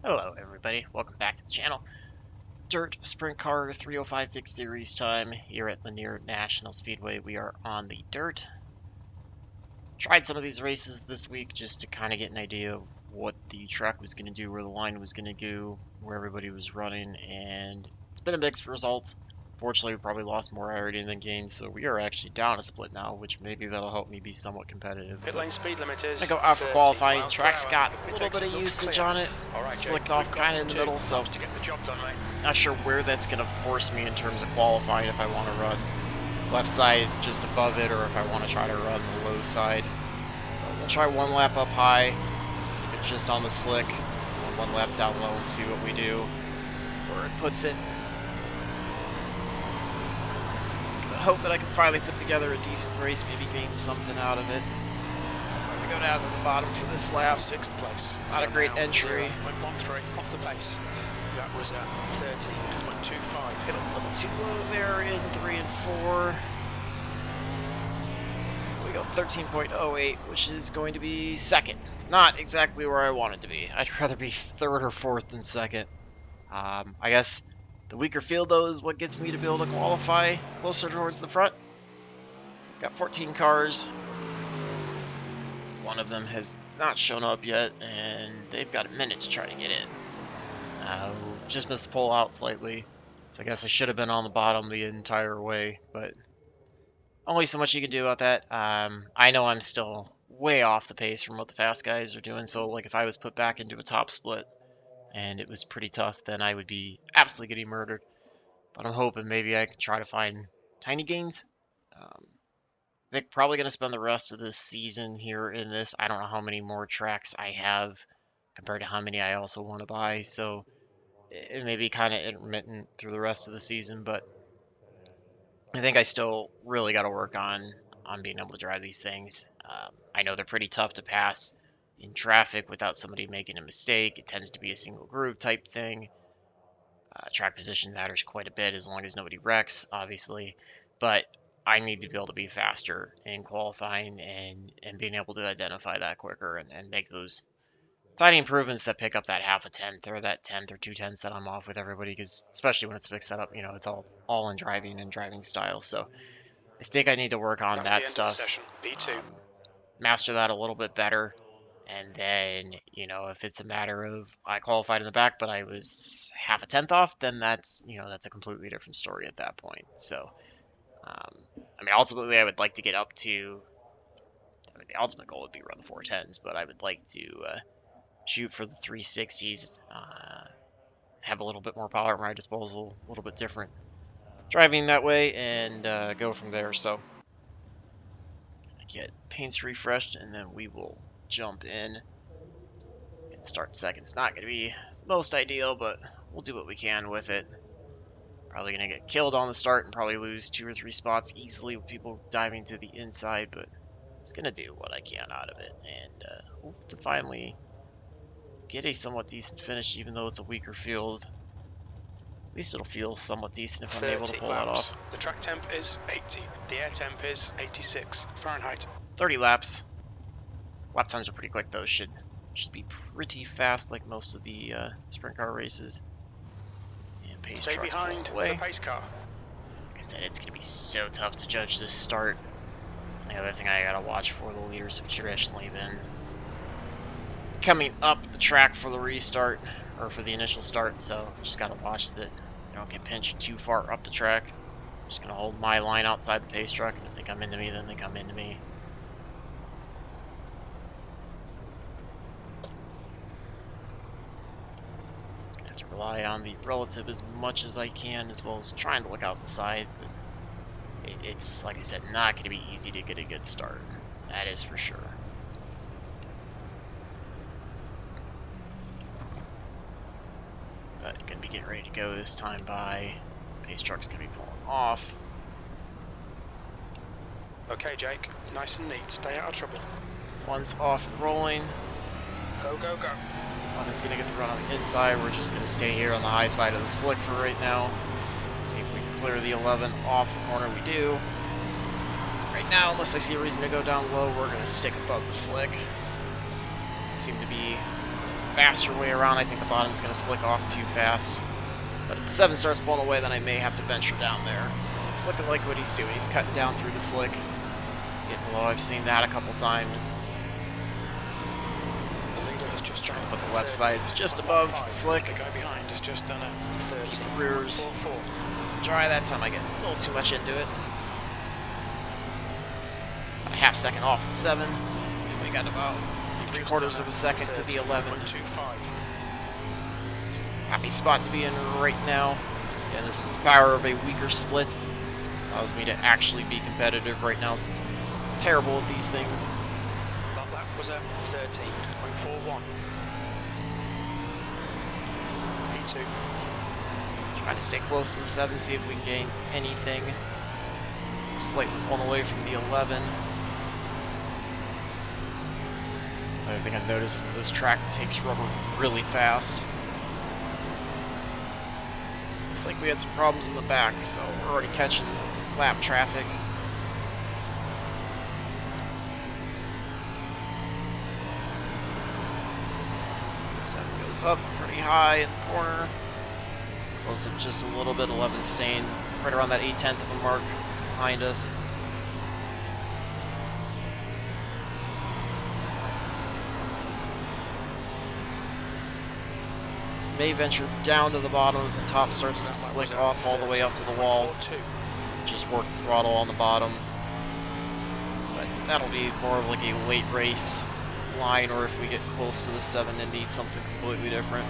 Hello everybody, welcome back to the channel. Dirt Sprint Car 305 Fixed Series time here at Lanier National Speedway. We are on the dirt. Tried some of these races this week just to kind of get an idea of what the track was going to do, where the line was going to go, where everybody was running, and it's been a mixed result. Fortunately, we probably lost more aero than gained, so we are actually down a split now, which maybe that'll help me be somewhat competitive. Pit lane speed limit is I go out for qualifying. miles Track's per hour. got If a it little takes bit of it, looks usage clear. on it. All right, Slicked Jake, off we've kind got of in the 2 middle, so laps to get the job done, mate. not sure where that's going to force me in terms of qualifying, if I want to run left side just above it or if I want to try to run the low side. So we'll try one lap up high, keep it just on the slick, and one lap down low and see what we do, where it puts it. I hope that I can finally put together a decent race, maybe gain something out of it. We go down to the bottom for this lap. 6th place. Not a great entry. 0.13 off the pace. That was at 13.25. Hit a little too low there in 3 and 4. We go 13.08, which is going to be second. Not exactly where I wanted to be. I'd rather be third or fourth than second. I guess the weaker field, though, is what gets me to be able to qualify closer towards the front. Got 14 cars. One of them has not shown up yet, and they've got a minute to try to get in. Just missed the pole out slightly, so I guess I should have been on the bottom the entire way, but only so much you can do about that. I know I'm still way off the pace from what the fast guys are doing, so like if I was put back into a top split and it was pretty tough, then I would be absolutely getting murdered. But I'm hoping maybe I can try to find tiny gains. They're probably going to spend the rest of this season here in this. I don't know how many more tracks I have compared to how many I also want to buy, so it may be kind of intermittent through the rest of the season, but I think I still really got to work on being able to drive these things. I know they're pretty tough to pass in traffic without somebody making a mistake. It tends to be a single groove type thing. Track position matters quite a bit as long as nobody wrecks, obviously. But I need to be able to be faster in qualifying and being able to identify that quicker and make those tiny improvements that pick up that half a tenth or that tenth or 2 tenths that I'm off with everybody, because especially when it's a big setup, it's all in driving and driving style. So I think I need to work on That's that the end of the stuff, session. P2. master that a little bit better, and then if it's a matter of I qualified in the back but I was half a tenth off, then that's a completely different story at that point. So I mean, ultimately I would like to get up to, the ultimate goal would be run the 410s, but I would like to shoot for the 360s, have a little bit more power at my disposal, a little bit different driving that way, and go from there. So get paints refreshed, and then we will jump in and start second. It's not going to be the most ideal, but we'll do what we can with it. Probably going to get killed on the start and probably lose 2 or 3 spots easily with people diving to the inside, but it's going to do what I can out of it, and hope to finally get a somewhat decent finish, even though it's a weaker field. At least it'll feel somewhat decent if I'm able to pull that off. The track temp is 80. The air temp is 86 Fahrenheit. 30 laps. Lap times are pretty quick though. Should be pretty fast, like most of the sprint car races. And pace Stay trucks behind away. the pace car. Like I said, it's gonna be so tough to judge this start. The other thing I gotta watch for, the leaders have traditionally been coming up the track for the restart, or for the initial start, so just gotta watch that I don't get pinched too far up the track. I'm just gonna hold my line outside the pace truck, and if they come into me, then they come into me. Just gonna have to rely on the relative as much as I can, as well as trying to look out the side. But it's, like I said, not gonna be easy to get a good start. That is for sure. But gonna be getting ready to go this time by. Pace truck's gonna be pulling off. Okay, Jake. Nice and neat. Stay out of trouble. One's off and rolling. Go, go, go. One's gonna get the run on the inside. We're just gonna stay here on the high side of the slick for right now. See if we can clear the 11 off the corner. We do. Right now, unless I see a reason to go down low, we're gonna stick above the slick. Seem to be faster way around. I think the bottom's going to slick off too fast. But if the 7 starts pulling away, then I may have to venture down there. So it's looking like what he's doing. He's cutting down through the slick. Getting low. I've seen that a couple times. Just trying to put the left sides just above the slick. The guy behind has just done a 30. Keep the rears 4-4. dry. That time I get a little too much into it. About a half second off the 7. And we got about 3/4 of a second to the 11. It's a happy spot to be in right now. And this is the power of a weaker split. Allows me to actually be competitive right now since I'm terrible at these things. That lap was a 13.41. P2. Trying to stay close to the 7, see if we can gain anything. Slightly pulling away from the 11. Another thing I've noticed is this track takes rubber really fast. Looks like we had some problems in the back, so we're already catching lap traffic. Seven goes up pretty high in the corner. Close up just a little bit, 11 staying right around that 1/8 of a mark behind us. May venture down to the bottom if the top starts to slick off all the way up to the wall. Just work the throttle on the bottom. But that'll be more of like a late race line, or if we get close to the 7 and need something completely different.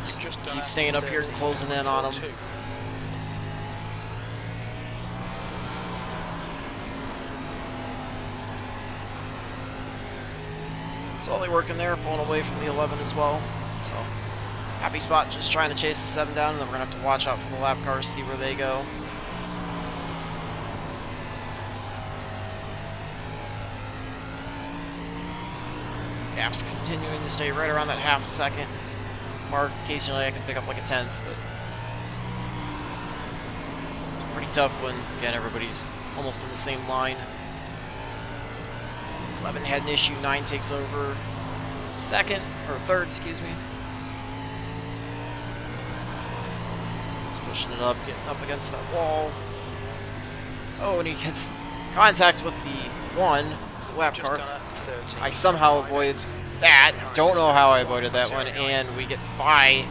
Just keep staying up here and closing in on them. Slowly working there, pulling away from the 11 as well. So, happy spot, just trying to chase the 7 down, and then we're going to have to watch out for the lap cars, see where they go. Gaps continuing to stay right around that half second mark. Occasionally I can pick up like a 10th, but it's pretty tough when, again, everybody's almost in the same line. 11 had an issue, 9 takes over second, or third, excuse me. So he's pushing it up, getting up against that wall. Oh, and he gets contact with the 1. It's a lap car. I somehow avoided that. Don't know how I avoided that one, and we get by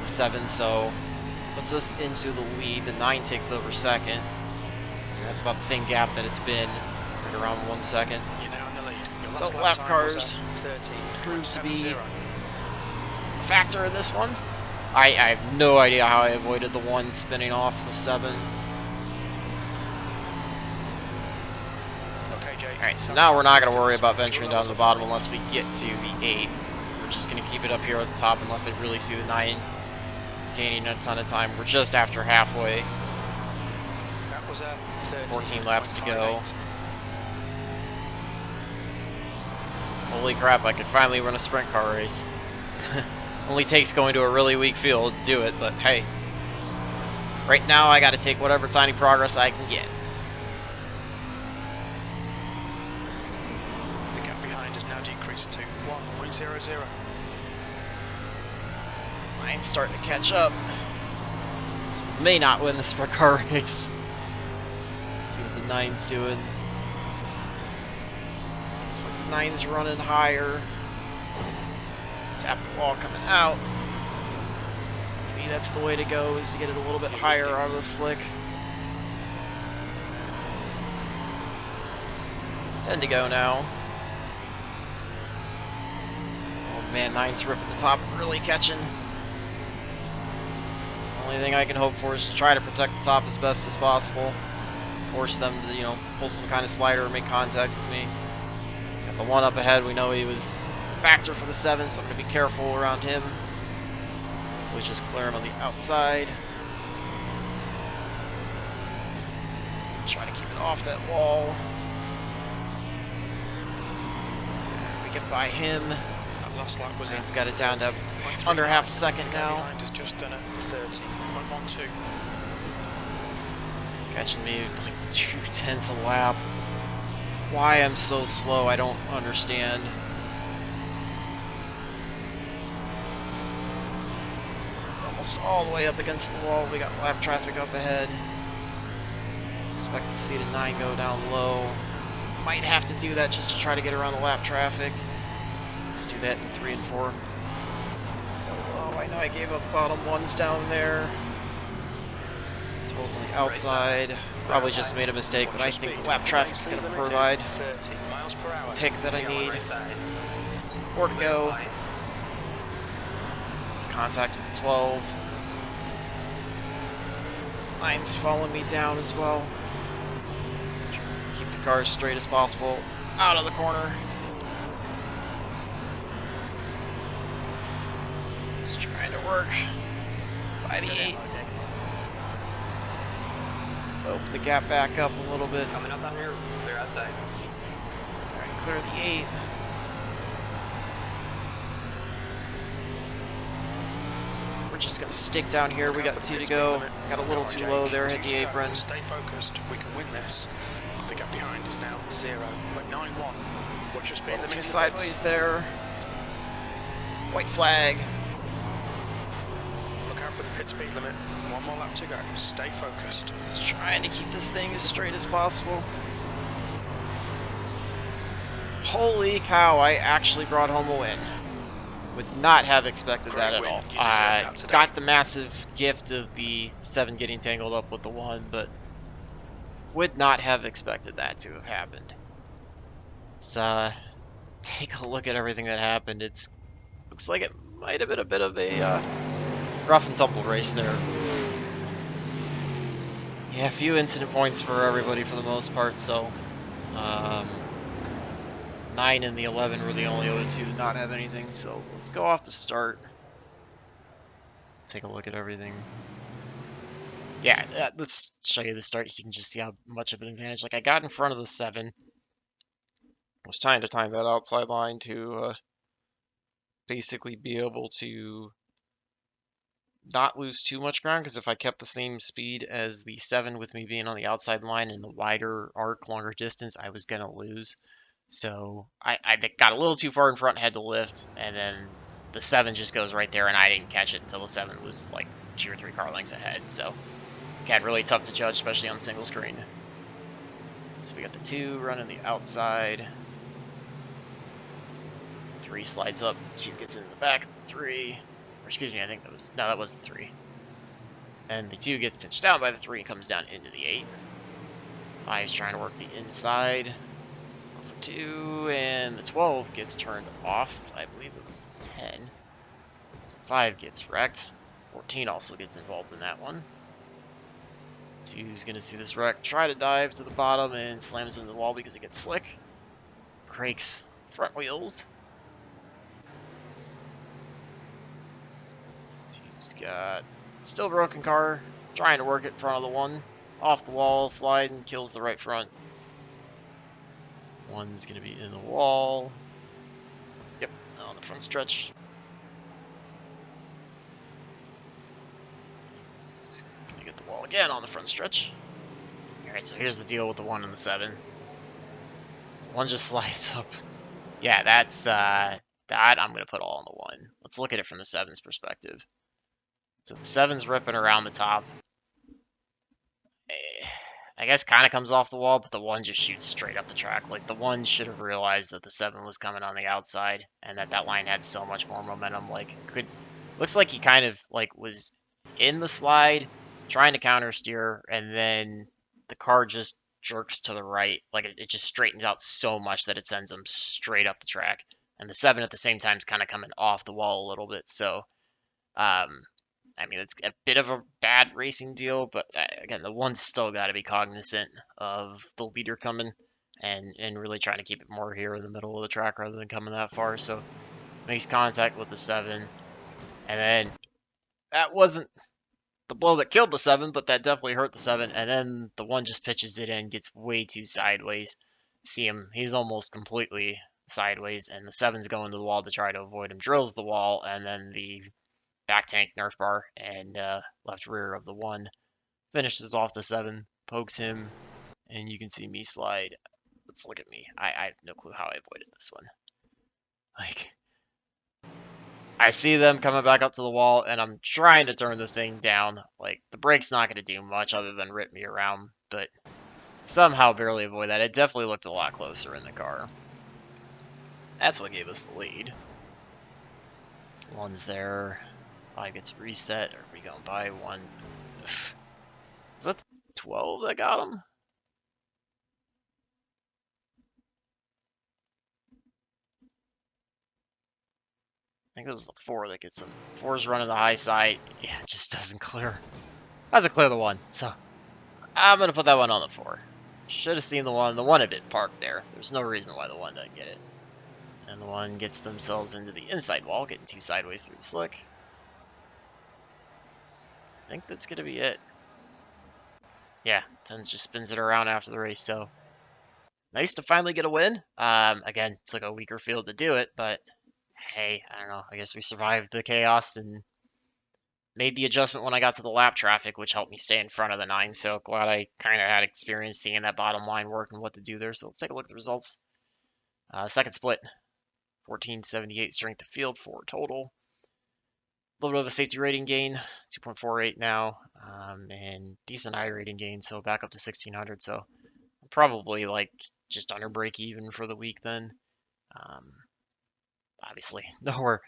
7, so puts us into the lead. The 9 takes over second. And that's about the same gap that it's been, right around 1 second. So lap cars proved to be a factor in this one. I have no idea how I avoided the 1 spinning off the 7. Alright, so now we're not going to worry about venturing down to the bottom unless we get to the 8. We're just going to keep it up here at the top unless I really see the 9 gaining a ton of time. We're just after halfway. 14 laps to go. Holy crap, I could finally run a sprint car race. Only takes going to a really weak field to do it, but hey. Right now I got to take whatever tiny progress I can get. To 1.00. Mine's starting to catch up. So we may not win the sprint car race. Let's see what the 9's doing. Looks like the 9's running higher. Tap the wall coming out. Maybe that's the way to go, is to get it a little bit higher out of the slick. 10 to go now. Man, 9's ripping the top, really catching. Only thing I can hope for is to try to protect the top as best as possible. Force them to, you know, pull some kind of slider or make contact with me. Got the 1 up ahead, we know he was a factor for the 7, so I'm going to be careful around him. Hopefully just clear him on the outside. Try to keep it off that wall. We get by him. Last lap was It's got it down to under half a second now. Just done a 30.12. Catching me like 2/10 a lap. Why I'm so slow, I don't understand. almost all the way up against the wall. We got lap traffic up ahead. Expect to see the 9 go down low. Might have to do that just to try to get around the lap traffic. Let's do that in 3 and 4. Oh, I know I gave up bottom ones down there. Tolls on the outside. Probably just made a mistake, but I think the lap traffic's going to provide the pick that I need. 4 to go. Contact with the 12. 9's following me down as well. Keep the car as straight as possible. Out of the corner. Just trying to work by the 8. Open the gap back up a little bit. Coming up down here, clear outside. Alright, clear the 8. We're just gonna stick down here. We got 2 to go. Got a little too low there, hit the apron. Stay focused, we can win this. The gap behind is now 0. We're 9-1. Watch your speed limit. 2 sideways there. White flag. Look out for the pit speed limit. 1 more lap to go. Stay focused. Just trying to keep this thing as straight as possible. Holy cow, I actually brought home a win. Would not have expected that at all. I got the massive gift of the 7 getting tangled up with the 1, but would not have expected that to have happened. Let's take a look at everything that happened. Looks like it might have been a bit of a rough and tumble race there. Yeah, a few incident points for everybody for the most part, so 9 and the 11 were the only other 2 to not have anything, so let's go off the start. Take a look at everything. Yeah, let's show you the start so you can just see how much of an advantage. Like, I got in front of the 7. Was trying to time that outside line to basically be able to not lose too much ground, because if I kept the same speed as the 7 with me being on the outside line and the wider arc, longer distance, I was going to lose. So I got a little too far in front, had to lift, and then the 7 just goes right there, and I didn't catch it until the 7 was like 2 or 3 car lengths ahead. So, again, really tough to judge, especially on single screen. So we got the 2 running the outside. 3 slides up, 2 gets into the back of the 3. Or excuse me, I think that was the 3. And the 2 gets pinched down by the 3 and comes down into the 8. 5's trying to work the inside. 2, and the 12 gets turned off. I believe it was the 10. So 5 gets wrecked. 14 also gets involved in that one. 2's going to see this wreck, try to dive to the bottom, and slams into the wall because it gets slick. Breaks front wheels. 2's got still broken car, trying to work it in front of the 1. Off the wall, slide, and kills the right front. 1's going to be in the wall. Yep, on the front stretch. It's going to get the wall again on the front stretch. Alright, so here's the deal with the 1 and the 7. So 1 just slides up. Yeah, that's, that I'm going to put all on the 1. Let's look at it from the 7's perspective. So the 7's ripping around the top. I guess kind of comes off the wall, but the 1 just shoots straight up the track. Like, the 1 should have realized that the 7 was coming on the outside, and that line had so much more momentum. Like, looks like he kind of, like, was in the slide, trying to counter steer, and then the car just jerks to the right. Like, it just straightens out so much that it sends him straight up the track. And the 7 at the same time is kind of coming off the wall a little bit, so, I mean, it's a bit of a bad racing deal, but again, the 1's still got to be cognizant of the leader coming and really trying to keep it more here in the middle of the track rather than coming that far. So makes contact with the 7, and then that wasn't the blow that killed the 7, but that definitely hurt the 7. And then the 1 just pitches it in, gets way too sideways. See him, he's almost completely sideways, and the 7's going to the wall to try to avoid him, drills the wall, and then the back tank nerf bar and left rear of the 1 finishes off the 7, pokes him, and you can see me slide. Let's look at me. I have no clue how I avoided this one. Like, I see them coming back up to the wall, and I'm trying to turn the thing down. Like, the brake's not going to do much other than rip me around, but somehow barely avoid that. It definitely looked a lot closer in the car. That's what gave us the lead. So one's there. 5 gets reset. Are we going by one? Is that 12 that got him? I think it was the 4 that gets him. 4's running the high side. Yeah, it just doesn't clear. Doesn't clear the 1. So I'm going to put that one on the 4. Should have seen the 1. The 1 had been parked there. There's no reason why the 1 doesn't get it. And the 1 gets themselves into the inside wall, getting 2 sideways through the slick. I think that's going to be it. Yeah, Tons just spins it around after the race, so nice to finally get a win. Again, took a weaker field to do it, but hey, I don't know. I guess we survived the chaos and made the adjustment when I got to the lap traffic, which helped me stay in front of the 9. So glad I kind of had experience seeing that bottom line work and what to do there. So let's take a look at the results. Second split, 1478 strength of field, 4 total. A little bit of a safety rating gain, 2.48 now, and decent I rating gain, so back up to 1600. So probably like just under break even for the week then. Um, Obviously, nowhere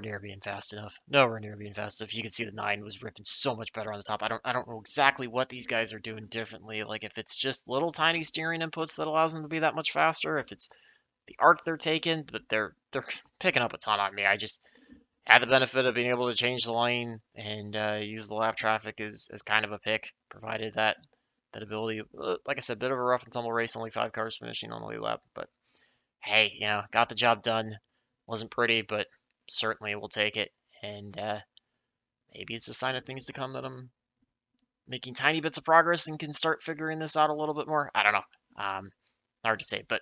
near being fast enough. Nowhere near being fast enough. You can see the 9 was ripping so much better on the top. I don't know exactly what these guys are doing differently. Like if it's just little tiny steering inputs that allows them to be that much faster, if it's the arc they're taking, but they're picking up a ton on me. I just had the benefit of being able to change the lane and use the lap traffic as kind of a pick, provided that ability. Like I said, bit of a rough and tumble race, only 5 cars finishing on the lead lap, but hey, got the job done. Wasn't pretty, but certainly we'll take it. And maybe it's a sign of things to come that I'm making tiny bits of progress and can start figuring this out a little bit more. I don't know. Hard to say, but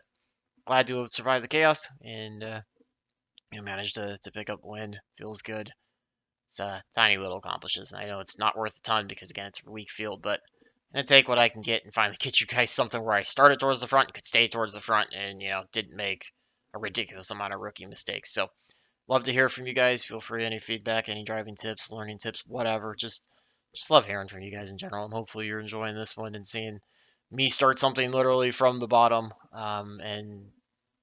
glad to have survived the chaos and managed to pick up a win. Feels good. It's tiny little accomplishments. I know it's not worth a ton because again it's a weak field, but I'm gonna take what I can get and finally get you guys something where I started towards the front and could stay towards the front and didn't make a ridiculous amount of rookie mistakes. So love to hear from you guys. Feel free any feedback, any driving tips, learning tips, whatever. Just love hearing from you guys in general. And hopefully you're enjoying this one and seeing me start something literally from the bottom and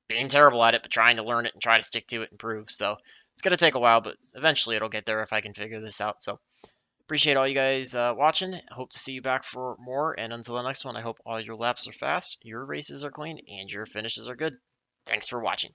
being terrible at it, but trying to learn it and try to stick to it and improve. So it's gonna take a while, but eventually it'll get there if I can figure this out. So appreciate all you guys watching. Hope to see you back for more. And until the next one, I hope all your laps are fast, your races are clean, and your finishes are good. Thanks for watching.